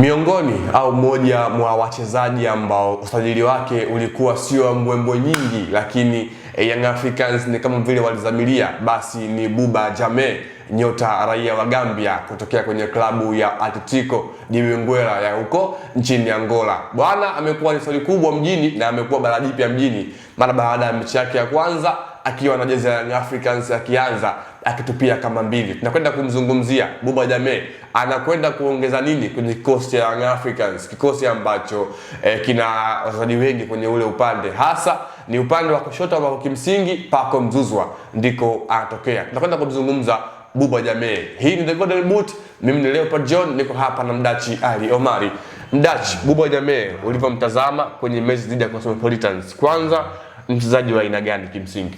Miongoni au mmoja mwa wachezaji ambao usajili wake ulikuwa sio mbwembwe nyingi, lakini Young Africans ni kama vile walizamilia, basi ni Buba Jammeh, nyota raia wa Gambia kutokea kwenye klabu ya Atletico de Benguela ya huko nchini Angola. Bwana amekuwa ni swali kubwa mjini na amekuwa bara jipya mjini mara baada ya mechi yake ya kwanza akiwa na jezi ya Young Africans akianza akitupia kama mbili. Tunakwenda kumzungumzia Buba Jammeh, anakwenda kuongeza nini kwenye kikosi cha Young Africans, kikosi ambacho kina wachezaji wengi kwenye ule upande, hasa ni upande wa kushoto ambao kimsingi Pako Mzuzwa ndiko anatokea. Tunakwenda kumzungumza Buba Jammeh. Hii ni The Golden Boot, mimi ni Leopard John, niko hapa na Mdachi Ali Omari. Mdachi, Buba Jammeh ulivyomtazama kwenye mechi dhidi ya Cosmopolitans, kwanza mchezaji wa aina gani kimsingi?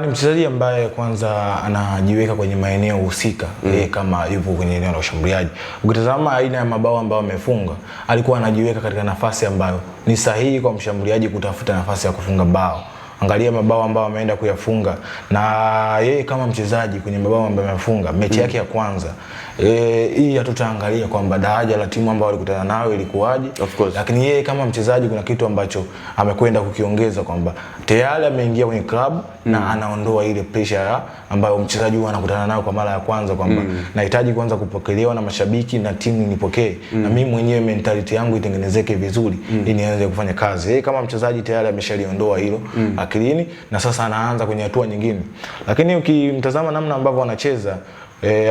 Ni mchezaji ambaye kwanza anajiweka kwenye maeneo husika kama yupo kwenye eneo la ushambuliaji. Ukitazama aina ya mabao ambayo amefunga, alikuwa anajiweka katika nafasi ambayo ni sahihi kwa mshambuliaji kutafuta nafasi ya kufunga bao. Angalia mabao ambayo ameenda kuyafunga, na yeye kama mchezaji kwenye mabao ambayo amefunga mechi yake ya kwanza. Hii hatutaangalia kwamba daraja la timu ambayo walikutana nayo ilikuwaje, lakini yeye kama mchezaji kuna kitu ambacho amekwenda kukiongeza, kwamba tayari ameingia kwenye club na anaondoa ile pressure ambayo mchezaji huwa anakutana nayo kwa mara ya kwanza, kwamba nahitaji kwanza kupokelewa na mashabiki na timu nipokee, na mimi mwenyewe mentality yangu itengenezeke vizuri ili nianze kufanya kazi. Yeye kama mchezaji tayari ameshaliondoa hilo akilini, na sasa anaanza kwenye hatua nyingine. Lakini ukimtazama namna ambavyo anacheza,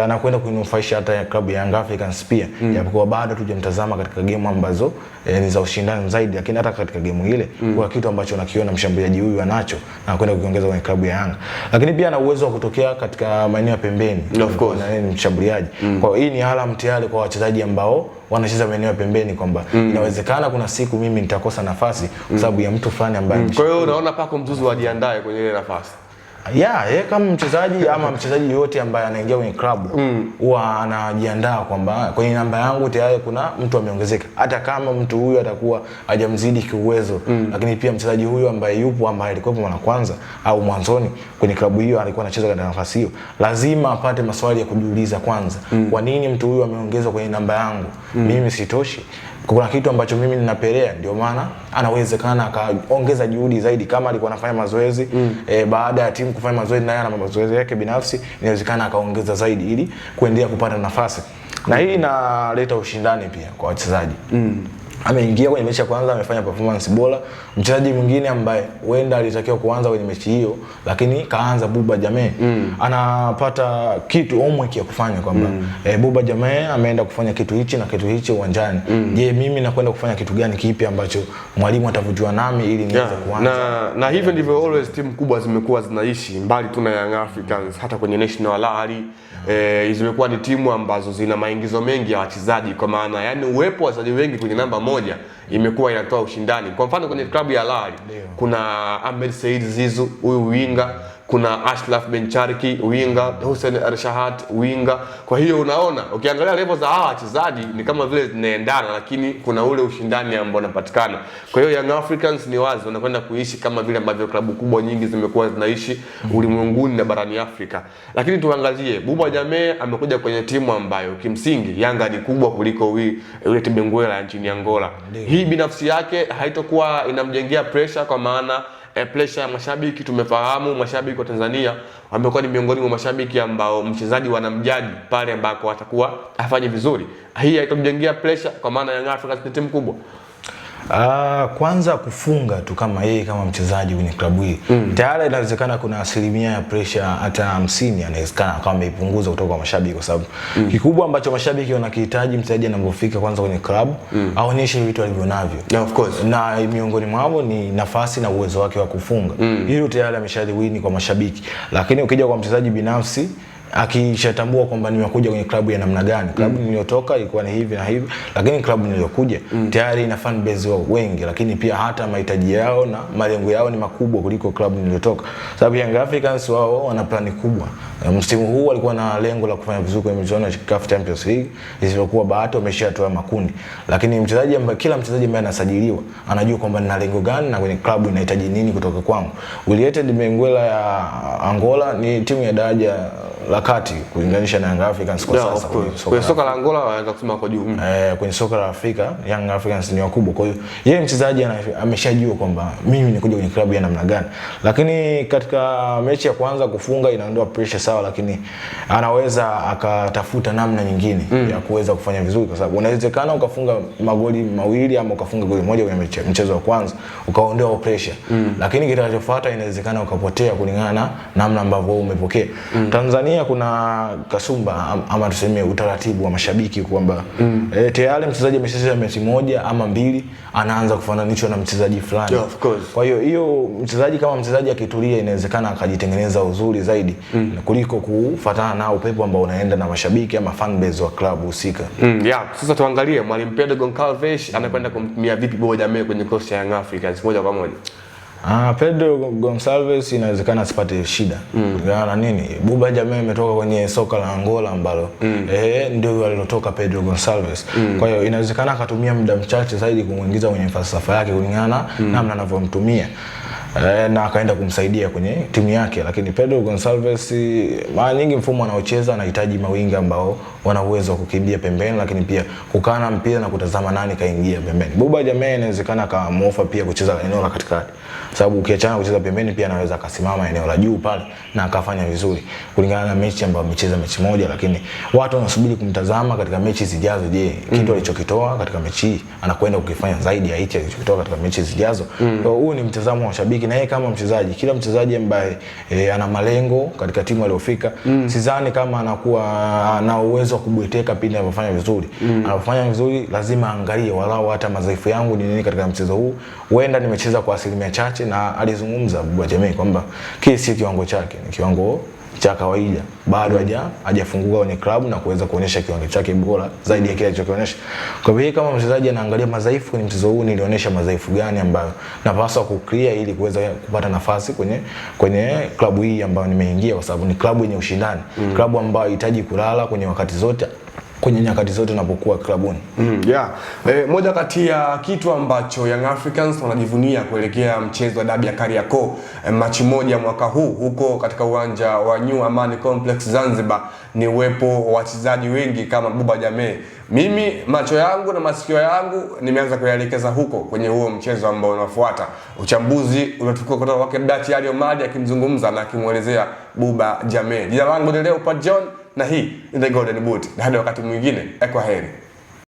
anakwenda kuinufaisha hata klabu ya Young Africans pia, japokuwa bado tujamtazama katika game ambazo ni za ushindani zaidi, lakini hata katika game ile kuna kitu ambacho nakiona mshambuliaji huyu anacho na kwenda kuongeza kwenye klabu ya Yanga. Lakini pia ana uwezo wa kutokea katika maeneo ya pembeni, of course, na ni mshambuliaji. Kwa hiyo hii ni alam tayari kwa wachezaji ambao wanacheza maeneo ya pembeni, kwamba inawezekana kuna siku mimi nitakosa nafasi kwa sababu ya mtu fulani ambaye Kwa hiyo unaona Pako Mzuzwa ajiandae kwenye ile nafasi. Yeye kama mchezaji ama mchezaji yote ambaye anaingia kwenye klabu huwa anajiandaa kwamba kwenye namba yangu tayari kuna mtu ameongezeka, hata kama mtu huyu atakuwa hajamzidi kiuwezo. Lakini pia mchezaji huyu ambaye yupo, ambaye alikuwa mara kwanza au mwanzoni kwenye klabu hiyo alikuwa anacheza katika nafasi hiyo, lazima apate maswali ya kujiuliza kwanza. Kwa nini mtu huyu ameongezwa kwenye namba yangu? Mimi sitoshi. Kuna kitu ambacho mimi ninapelea, ndio maana anawezekana akaongeza juhudi zaidi. Kama alikuwa anafanya mazoezi baada ya timu kufanya mazoezi, naye ana mazoezi yake binafsi, inawezekana akaongeza zaidi ili kuendelea kupata nafasi. Na hii inaleta ushindani pia kwa wachezaji. Ameingia kwenye mechi ya kwanza, amefanya performance bora. Mchezaji mwingine ambaye huenda alitakiwa kuanza kwenye mechi hiyo lakini kaanza Buba Jammeh, anapata kitu homework ya kufanya, kwamba Buba Jammeh ameenda kufanya kitu hichi na kitu hichi uwanjani. Je, mimi nakwenda kufanya kitu gani kipi ambacho mwalimu atavutiwa nami ili niweze kuanza? Na hivyo ndivyo always timu kubwa zimekuwa zinaishi, mbali tu na Young Africans, hata kwenye National Rally zimekuwa ni timu ambazo zina maingizo mengi ya wachezaji, kwa maana yani uwepo wa wachezaji wengi kwenye namba moja imekuwa inatoa ushindani. Kwa mfano kwenye klabu ya Rally kuna Ahmed Said Zizu, huyu winga, kuna Ashraf Bencharki winga, Hussein Arshahat winga. Kwa hiyo unaona ukiangalia level za hawa wachezaji ni kama vile zinaendana, lakini kuna ule ushindani ambao unapatikana. Kwa hiyo Young Africans ni wazi wanakwenda kuishi kama vile ambavyo klabu kubwa nyingi zimekuwa zinaishi ulimwenguni na barani Afrika. Lakini tuangazie Buba Jammeh amekuja kwenye timu ambayo kimsingi Yanga ni kubwa kuliko ile timu Benguela nchini Angola. Hii binafsi yake haitakuwa inamjengea pressure, kwa maana pressure ya mashabiki. Tumefahamu mashabiki wa Tanzania wamekuwa ni miongoni mwa mashabiki ambao mchezaji wanamjaji pale ambako atakuwa afanye vizuri. Hii haitomjengea pressure, kwa maana Young Africans ni timu kubwa. Kwanza kufunga tu kama yeye kama mchezaji kwenye klabu hii tayari inawezekana kuna asilimia ya pressure hata 50 anawezekana kama ameipunguza kutoka kwa mashabiki, kwa sababu kikubwa ambacho mashabiki wanakihitaji mchezaji anapofika kwanza kwenye klabu aonyeshe vitu alivyonavyo, of course, na miongoni mwao ni nafasi na uwezo wake wa kufunga. Hilo tayari ameshaliwini kwa mashabiki. Lakini ukija kwa mchezaji binafsi, akishatambua kwamba nimekuja kwenye klabu ya namna gani, klabu niliyotoka ilikuwa ni hivi na hivi, lakini klabu niliyokuja tayari ina fan base wao wengi, lakini pia hata mahitaji yao na malengo yao ni makubwa kuliko klabu niliyotoka. Sababu Young Africans wao wana plani kubwa. Msimu huu walikuwa na lengo la kufanya vizuri kwenye michuano ya CAF Champions League, isipokuwa bahati wameshatoa makundi. Lakini mchezaji ambaye kila mchezaji ambaye anasajiliwa anajua kwamba nina lengo gani na kwenye klabu inahitaji nini kutoka kwangu. United Benguela ya Angola ni timu ya daraja la kati kulinganisha na Young Africans kwa sasa. Kwenye soka la Angola wanaweza kusema kwa juu. Kwenye soka la Afrika Young Africans ni wakubwa. Kwa hiyo yeye mchezaji ameshajua kwamba mimi nikuja kwenye klabu ya namna gani. Lakini katika mechi ya kwanza kufunga inaondoa pressure sawa, lakini anaweza akatafuta namna nyingine ya kuweza kufanya vizuri, kwa sababu unawezekana ukafunga magoli mawili ama ukafunga goli moja kwenye mchezo wa kwanza ukaondoa pressure. Lakini kitakachofuata inawezekana ukapotea kulingana na namna ambavyo umepokea. Tanzania kuna kasumba ama tuseme utaratibu wa mashabiki kwamba tayari mchezaji amecheza mechi moja ama mbili anaanza kufananishwa na mchezaji fulani. Kwa hiyo mchezaji kama mchezaji akitulia inawezekana akajitengeneza uzuri zaidi kuliko kufuatana na upepo ambao unaenda na mashabiki ama fan base wa klabu husika. Sasa tuangalie Mwalimu Pedro Goncalves anakwenda kumtumia vipi Boba Jammeh kwenye kosi ya Young Africans moja kwa moja. Pedro Goncalves inawezekana asipate shida. Na nini? Boba Jammeh ametoka kwenye soka la Angola ambalo ndio alilotoka Pedro Goncalves. Kwa hiyo inawezekana akatumia muda mchache zaidi kumuingiza kwenye falsafa yake kulingana namna anavyomtumia. Na akaenda kumsaidia kwenye timu yake. Lakini Pedro Goncalves mara nyingi mfumo anaocheza anahitaji mawinga ambao wana uwezo wa kukimbia pembeni, lakini pia kukaa na mpira na kutazama nani kaingia pembeni. Boba Jammeh inawezekana akamuofa pia kucheza eneo la katikati, sababu ukiachana kucheza pembeni pia anaweza akasimama eneo la juu pale na akafanya vizuri kulingana na mechi ambayo amecheza mechi moja. Lakini watu wanasubiri kumtazama katika mechi zijazo. Je, kitu alichokitoa katika mechi hii anakwenda kukifanya zaidi ya hicho alichokitoa katika mechi zijazo? Kwa huu ni mtazamo wa shabiki, na yeye kama mchezaji, kila mchezaji ambaye ana malengo katika timu aliyofika, sidhani kama anakuwa na uwezo wa kubweteka pindi anapofanya vizuri. Anapofanya vizuri lazima angalie walau hata madhaifu yangu ni nini katika mchezo huu. Huenda nimecheza kwa asilimia chache, na alizungumza Boba Jammeh kwamba kile si kiwango chake, ni kiwango cha kawaida. Bado hajafunguka kwenye klabu na kuweza kuonyesha kiwango chake bora zaidi ya kile alichokionyesha. Kwa hiyo kama mchezaji anaangalia madhaifu kwenye mchezo huu, nilionyesha madhaifu gani ambayo napaswa kuclear ili kuweza kupata nafasi kwenye klabu hii ambayo nimeingia, kwa sababu ni klabu yenye ushindani, klabu ambayo inahitaji kulala kwenye wakati zote, kwenye nyakati zote unapokuwa klabuni. Moja kati ya kitu ambacho Young Africans wanajivunia kuelekea mchezo wa dabi ya Kariakoo Machi moja mwaka huu huko katika uwanja wa New Amani Complex Zanzibar ni uwepo wa wachezaji wengi kama Boba Jammeh. Mimi macho yangu na masikio yangu nimeanza kuyaelekeza huko kwenye huo mchezo ambao unafuata. Uchambuzi unatoka kutoka kwa Dati Alio Madi akimzungumza na akimuelezea Boba Jammeh. Jina langu ni Leopard John na hii ni The Golden Boot. Na hadi wakati mwingine, kwaheri.